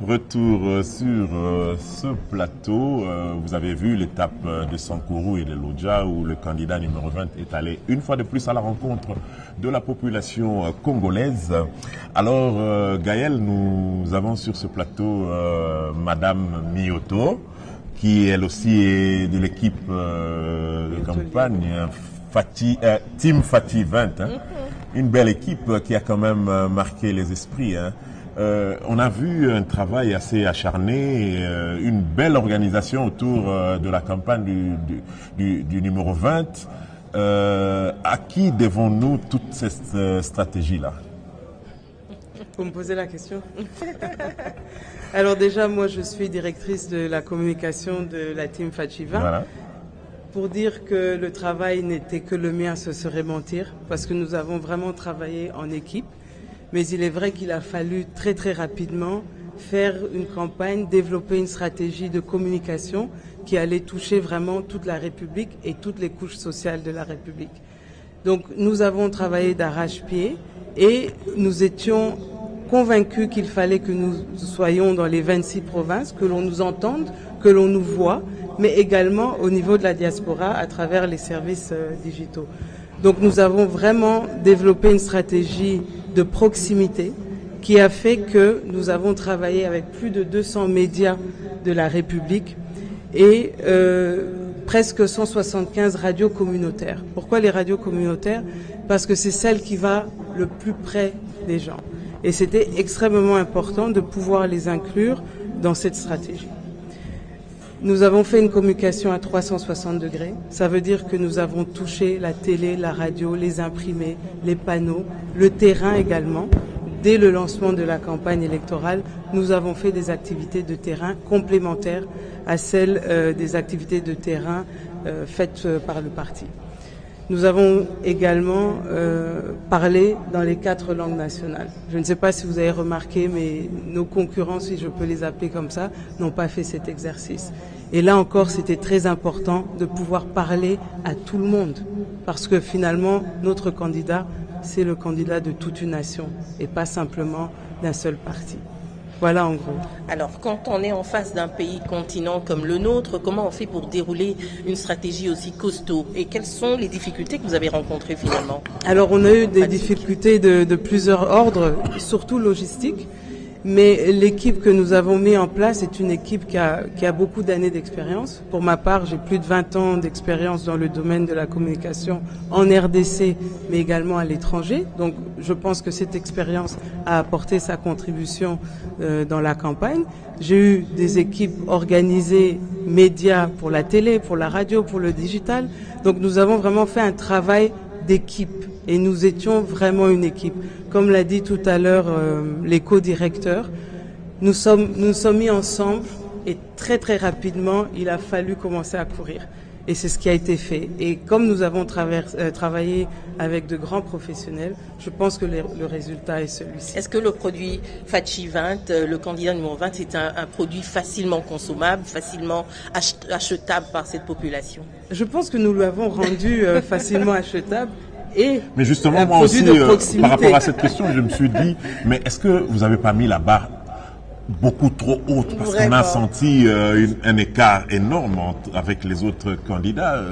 Retour sur ce plateau. Vous avez vu l'étape de Sankourou et de Lodja où le candidat numéro 20 est allé une fois de plus à la rencontre de la population congolaise. Alors, Gaël, nous avons sur ce plateau Madame Mioto, qui elle aussi est de l'équipe de campagne Team Fati 20. Une belle équipe qui a quand même marqué les esprits. On a vu un travail assez acharné, une belle organisation autour de la campagne du numéro 20. À qui devons-nous toute cette stratégie-là? Vous me posez la question. Alors déjà, moi je suis directrice de la communication de la Team Fachiva. Voilà. Pour dire que le travail n'était que le mien, ce serait mentir, parce que nous avons vraiment travaillé en équipe. Mais il est vrai qu'il a fallu très très rapidement faire une campagne, développer une stratégie de communication qui allait toucher vraiment toute la République et toutes les couches sociales de la République. Donc nous avons travaillé d'arrache-pied et nous étions convaincus qu'il fallait que nous soyons dans les 26 provinces, que l'on nous entende, que l'on nous voit, mais également au niveau de la diaspora à travers les services digitaux. Donc nous avons vraiment développé une stratégie de proximité qui a fait que nous avons travaillé avec plus de 200 médias de la République et presque 175 radios communautaires. Pourquoi les radios communautaires? Parce que c'est celle qui va le plus près des gens. Et c'était extrêmement important de pouvoir les inclure dans cette stratégie. Nous avons fait une communication à 360 degrés. Ça veut dire que nous avons touché la télé, la radio, les imprimés, les panneaux, le terrain également. Dès le lancement de la campagne électorale, nous avons fait des activités de terrain complémentaires à celles des activités de terrain faites par le parti. Nous avons également parlé dans les 4 langues nationales. Je ne sais pas si vous avez remarqué, mais nos concurrents, si je peux les appeler comme ça, n'ont pas fait cet exercice. Et là encore, c'était très important de pouvoir parler à tout le monde. Parce que finalement, notre candidat, c'est le candidat de toute une nation et pas simplement d'un seul parti. Voilà en gros. Alors, quand on est en face d'un pays continent comme le nôtre, comment on fait pour dérouler une stratégie aussi costaud? Et quelles sont les difficultés que vous avez rencontrées finalement? Alors, on a eu des difficultés de plusieurs ordres, surtout logistiques. Mais l'équipe que nous avons mis en place est une équipe qui a beaucoup d'années d'expérience. Pour ma part, j'ai plus de 20 ans d'expérience dans le domaine de la communication en RDC, mais également à l'étranger. Donc, je pense que cette expérience a apporté sa contribution dans la campagne. J'ai eu des équipes organisées médias pour la télé, pour la radio, pour le digital. Donc, nous avons vraiment fait un travail d'équipe. Et nous étions vraiment une équipe. Comme l'a dit tout à l'heure les co-directeurs, nous sommes mis ensemble et très très rapidement, il a fallu commencer à courir. Et c'est ce qui a été fait. Et comme nous avons travaillé avec de grands professionnels, je pense que le résultat est celui-ci. Est-ce que le produit Fachi 20, le candidat numéro 20, c'est un produit facilement consommable, facilement achetable par cette population? Je pense que nous l'avons rendu facilement achetable. Mais justement, moi aussi, par rapport à cette question, je me suis dit, mais est-ce que vous n'avez pas mis la barre beaucoup trop haute? Parce qu'on a senti un écart énorme avec les autres candidats.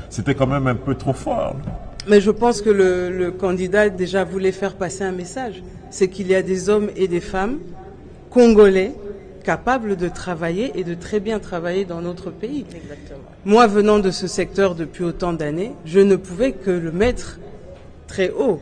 C'était quand même un peu trop fort. Mais je pense que le candidat déjà voulait faire passer un message. C'est qu'il y a des hommes et des femmes congolais capables de travailler et de très bien travailler dans notre pays. Exactement. Moi, venant de ce secteur depuis autant d'années, je ne pouvais que le mettre très haut.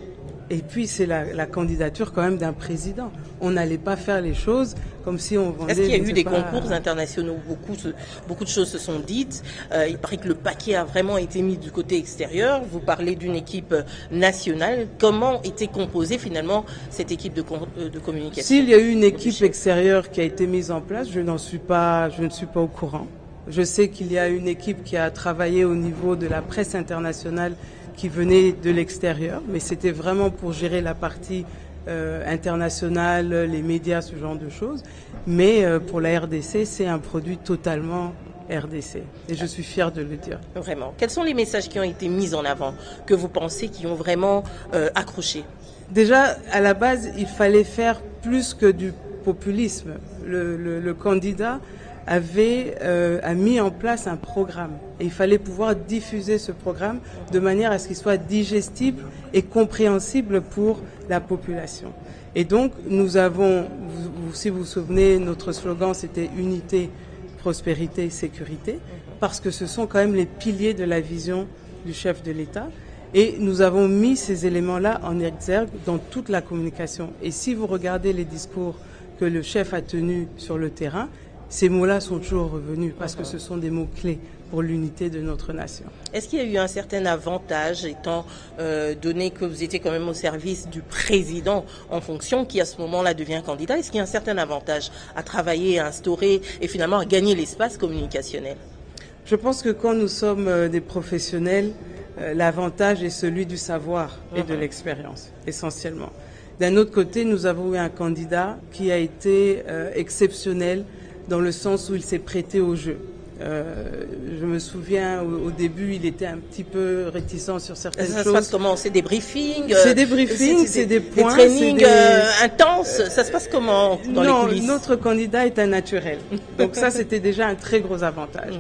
Et puis, c'est la candidature quand même d'un président. On n'allait pas faire les choses comme si on vendait... Est-ce qu'il y a eu des concours internationaux? Beaucoup de choses se sont dites. Il paraît que le paquet a vraiment été mis du côté extérieur. Vous parlez d'une équipe nationale. Comment était composée finalement cette équipe de communication? S'il y a eu une équipe extérieure qui a été mise en place, je ne suis pas au courant. Je sais qu'il y a une équipe qui a travaillé au niveau de la presse internationale qui venait de l'extérieur, mais c'était vraiment pour gérer la partie internationale, les médias, ce genre de choses. Mais pour la RDC, c'est un produit totalement RDC. Et je suis fière de le dire. Vraiment. Quels sont les messages qui ont été mis en avant, que vous pensez qui ont vraiment accroché? Déjà, à la base, il fallait faire plus que du populisme. Le candidat a mis en place un programme et il fallait pouvoir diffuser ce programme de manière à ce qu'il soit digestible et compréhensible pour la population. Et donc nous avons, si vous vous souvenez, notre slogan c'était unité, prospérité, sécurité, parce que ce sont quand même les piliers de la vision du chef de l'État. Et nous avons mis ces éléments-là en exergue dans toute la communication. Et si vous regardez les discours que le chef a tenus sur le terrain, ces mots-là sont toujours revenus parce que ce sont des mots-clés pour l'unité de notre nation. Est-ce qu'il y a eu un certain avantage étant donné que vous étiez quand même au service du président en fonction qui à ce moment-là devient candidat? Est-ce qu'il y a un certain avantage à travailler, à instaurer et finalement à gagner l'espace communicationnel? Je pense que quand nous sommes des professionnels, l'avantage est celui du savoir et de l'expérience, essentiellement. D'un autre côté, nous avons eu un candidat qui a été exceptionnel dans le sens où il s'est prêté au jeu. Je me souviens, au début, il était un petit peu réticent sur certaines choses. Ça se passe comment? C'est des briefings? C'est des briefings, c'est des points. Des trainings intenses? Ça se passe comment dans les coulisses? Non, notre candidat est un naturel. Donc ça, c'était déjà un très gros avantage.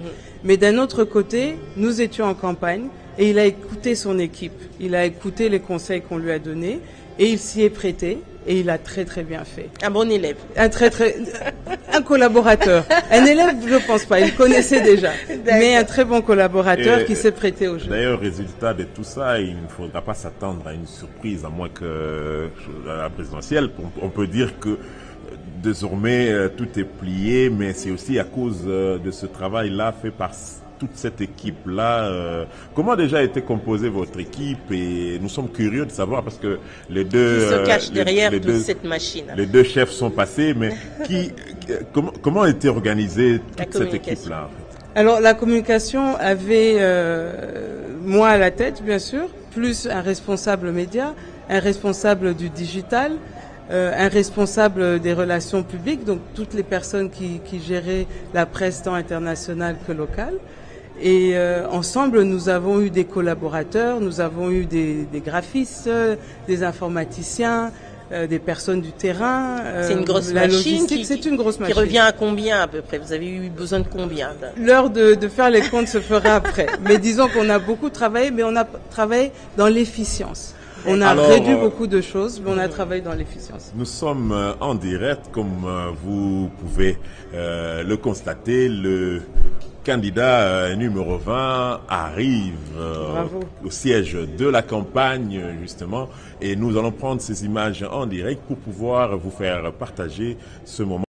Mais d'un autre côté, nous étions en campagne et il a écouté son équipe. Il a écouté les conseils qu'on lui a donnés et il s'y est prêté. Et il a très très bien fait. Un bon élève. Un collaborateur. Un élève, je pense pas. Il connaissait déjà. Mais un très bon collaborateur qui s'est prêté au jeu. D'ailleurs, résultat de tout ça, il ne faudra pas s'attendre à une surprise, à moins que la présidentielle. On peut dire que désormais tout est plié, mais c'est aussi à cause de ce travail-là fait par toute cette équipe-là. Comment déjà a été composée votre équipe? Et nous sommes curieux de savoir parce que les deux... Qui se cache derrière toute cette machine? Les deux chefs sont passés, mais comment a été organisée toute cette équipe-là? Alors la communication avait moi à la tête, bien sûr, plus un responsable média, un responsable du digital, un responsable des relations publiques, donc toutes les personnes qui géraient la presse tant internationale que locale. Et ensemble, nous avons eu des collaborateurs, nous avons eu des graphistes, des informaticiens, des personnes du terrain. C'est une grosse machine c'est une grosse machine. Qui revient à combien à peu près? Vous avez eu besoin de combien? L'heure de faire les comptes se fera après. Mais disons qu'on a beaucoup travaillé, mais on a travaillé dans l'efficience. On a réduit beaucoup de choses, mais on a travaillé dans l'efficience. Nous sommes en direct, comme vous pouvez le constater. Le candidat numéro 20 arrive au siège de la campagne, justement. Et nous allons prendre ces images en direct pour pouvoir vous faire partager ce moment.